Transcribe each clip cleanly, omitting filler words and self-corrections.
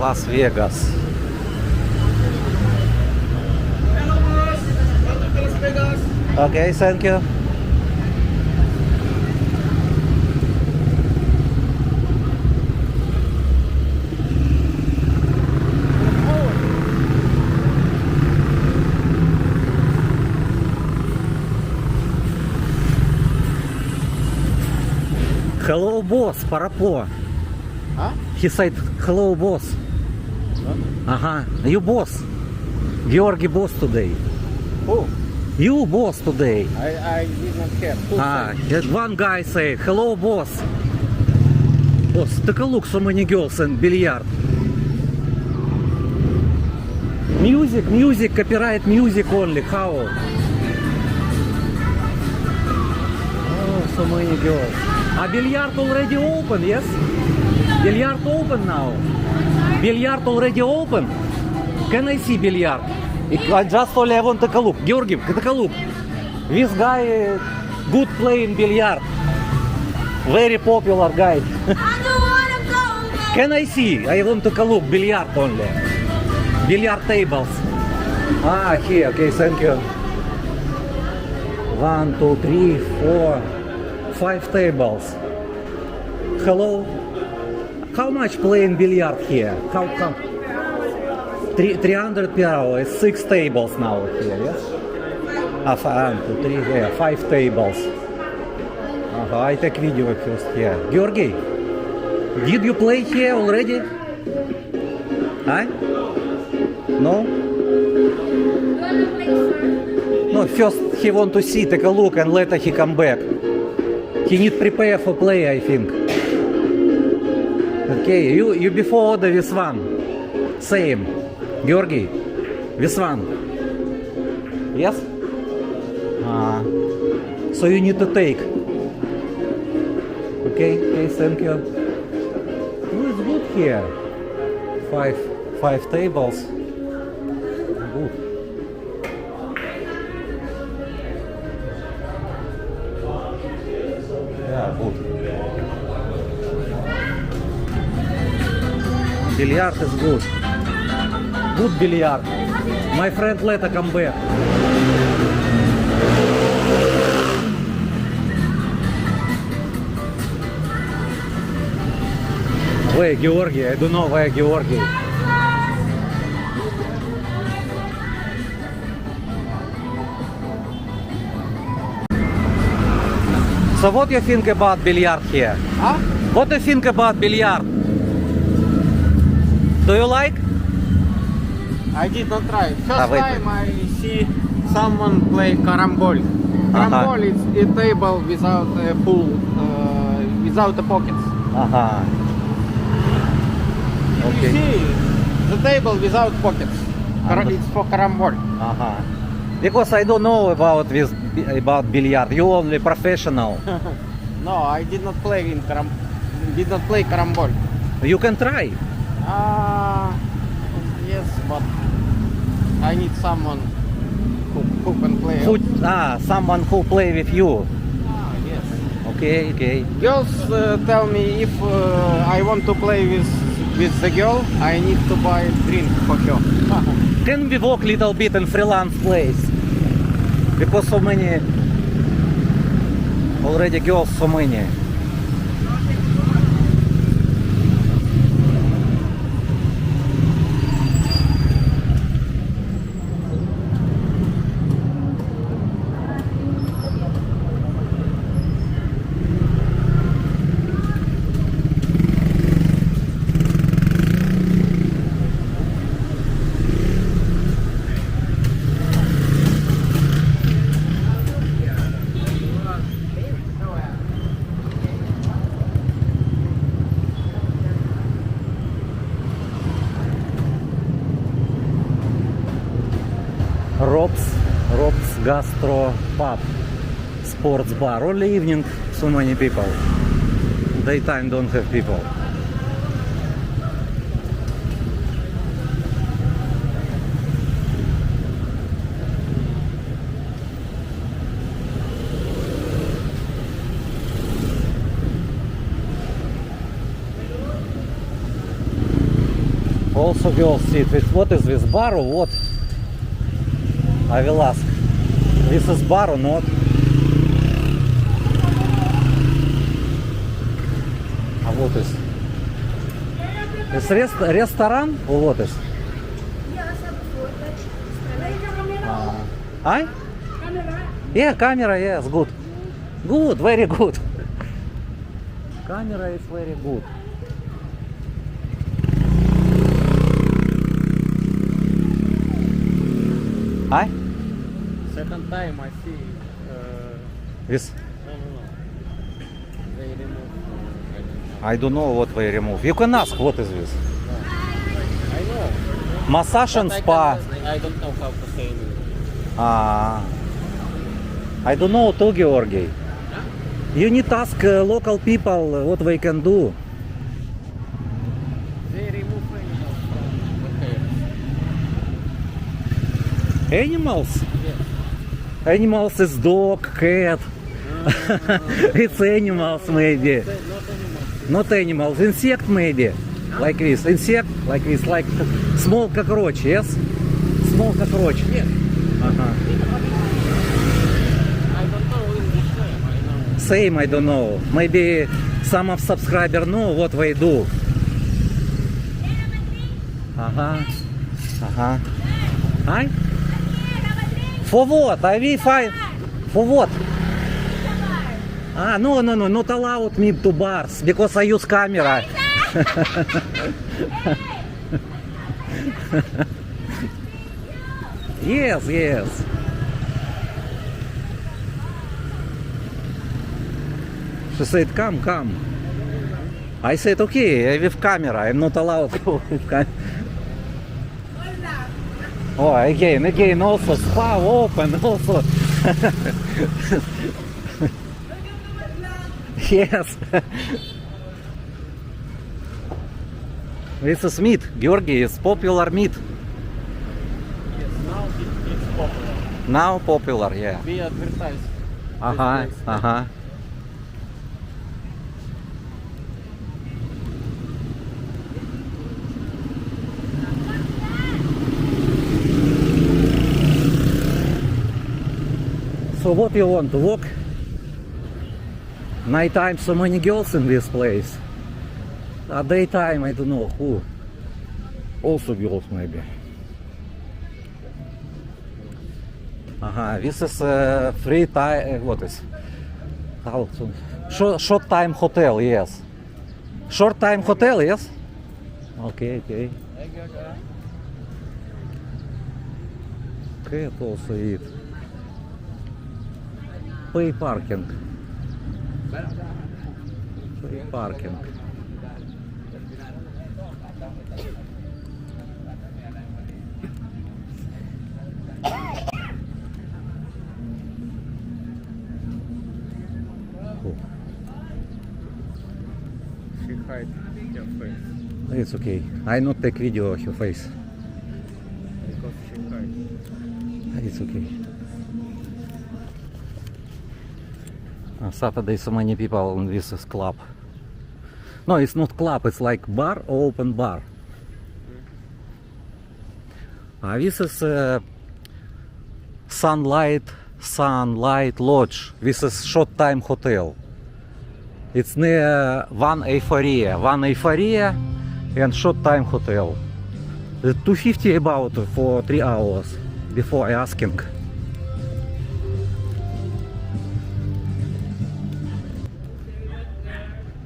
Las Vegas. Okay, thank you. Hello boss, Парапо. Huh? He said hello boss. Ага, you boss. Georgi boss today. Who? You boss today. I did not hear. Who said? One guy said hello boss. Boss, take a look so many girls and billiard. Music, copyright music only. How? Oh, so many girls. A billiard already open, yes? Billiard open now. Billiard already open. Can I see billiard? I just only want to take a look. Georgi, take a look. This guy good playing billiard. Very popular guy. Can I see? I want to take a look. Billiard only. Billiard tables. Ah, here. Okay, thank you. 1, 2, 3, 4, 5 tables. Hello. How much playing billiard here? How come? 300 per hour. It's 6 tables now here, yes? 1, 2, 3, yeah, 5 tables. I take video first here. Georgi, did you play here already? Huh? No? No, first he want to see, take a look, and later he come back. He need prepare for play, I think. Okay, you before order this one. Same. Georgi, this one. Yes? So you need to take. Okay, thank you. Oh, it's good here. Five tables. Good. Yeah, good. Billiard is good. Good billiard. My friend later come back. Where Georgi? I don't know where Georgi. So what do you think about billiard here? Huh? What do you think about billiard? Do you like? I did not try. First wait. time I see someone play carambol. Carambol is a table without a pool, without the pockets. You Okay. see the table without pockets. It's for carambol. Because I don't know about billiard. You only professional. No, I did not play carambol. You can try. Yes, but I need someone who can play. Someone who play with you. Yes. Okay. Girls tell me if I want to play with the girl, I need to buy drink for her. Can we walk little bit in freelance place? Because so many already girls, so many. Rob's Gastro Pub, sports bar. Only evening, so many people. Daytime don't have people. also girls sit. What is this, bar or what? I will ask. This is bar or not? What is? It's restaurant or what is? I? Yeah, camera, yes, good. Good, very good. Camera is very good. I? Second time I see. This? No. They remove. I don't know what they remove. You can ask what is this. I know. Massage and But spa. I don't know how to say it. I don't know too, Georgi. You need to ask local people what they can do. They remove animals from the hair. Animals? Yes. Animals is dog, cat. It's animals maybe. Not animals. Not animals. Insect maybe. Like this. Insect like this. Like small cockroach, yes? Small cockroach. Yes. Uh-huh. I don't know English name. I know. Same, I don't know. Maybe some of subscribers know what they do. Hi? For what? I will find. For what? No, not allowed me to bars because I use camera. Yes. She said, come. I said, okay, with camera, I'm not allowed to go with camera. Oh, again, also spa open, also. Yes. This is meat. Georgi is popular meat. Yes. Now it's popular. Now popular, yeah. We advertise. Ага. So what you want to walk? Nighttime so many girls in this place. Daytime I don't know who. Also girls maybe. This is free time. What is? How to? Short time hotel, yes. Short time hotel, yes. Okay. Cat also eat. Pay parking. She hide your face It's okay. I not take video of your face. because she hide. It's okay. Saturday so many people in this is club. No, it's not club, it's like bar or open bar. This is Sunlight Lodge. This is short time hotel. It's near One Euphoria and short time hotel. 250 about for 3 hours before asking.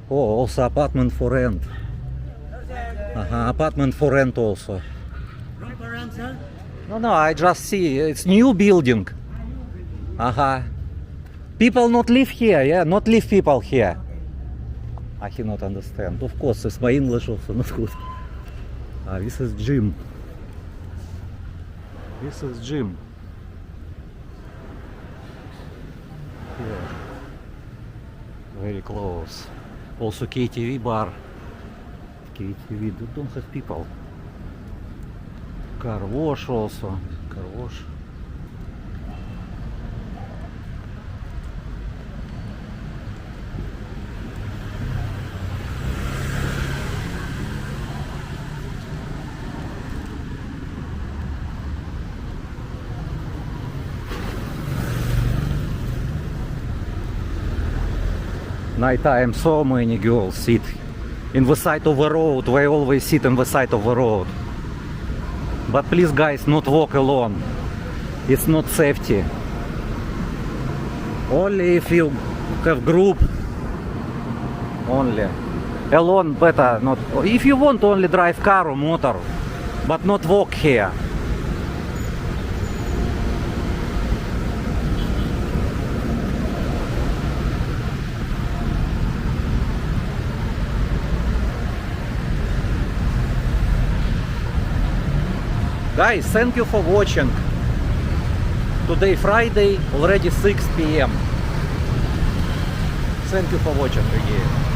Oh, also apartment for rent. Apartment for rent also. No, I just see it's new building. People not live here, yeah, not live people here. I cannot understand. Of course, it's my English also not good. This is gym. Here. Very close. Also KTV bar. KTV don't have people. Car wash also. Car wash. Nighttime, so many girls sit in the side of the road. They always sit in the side of the road. But please guys, not walk alone. It's not safety. Only if you have group. Only. Alone better not. If you want, only drive car or motor. But not walk here. Guys, thank you for watching. Today Friday, already 6 p.m. Thank you for watching again.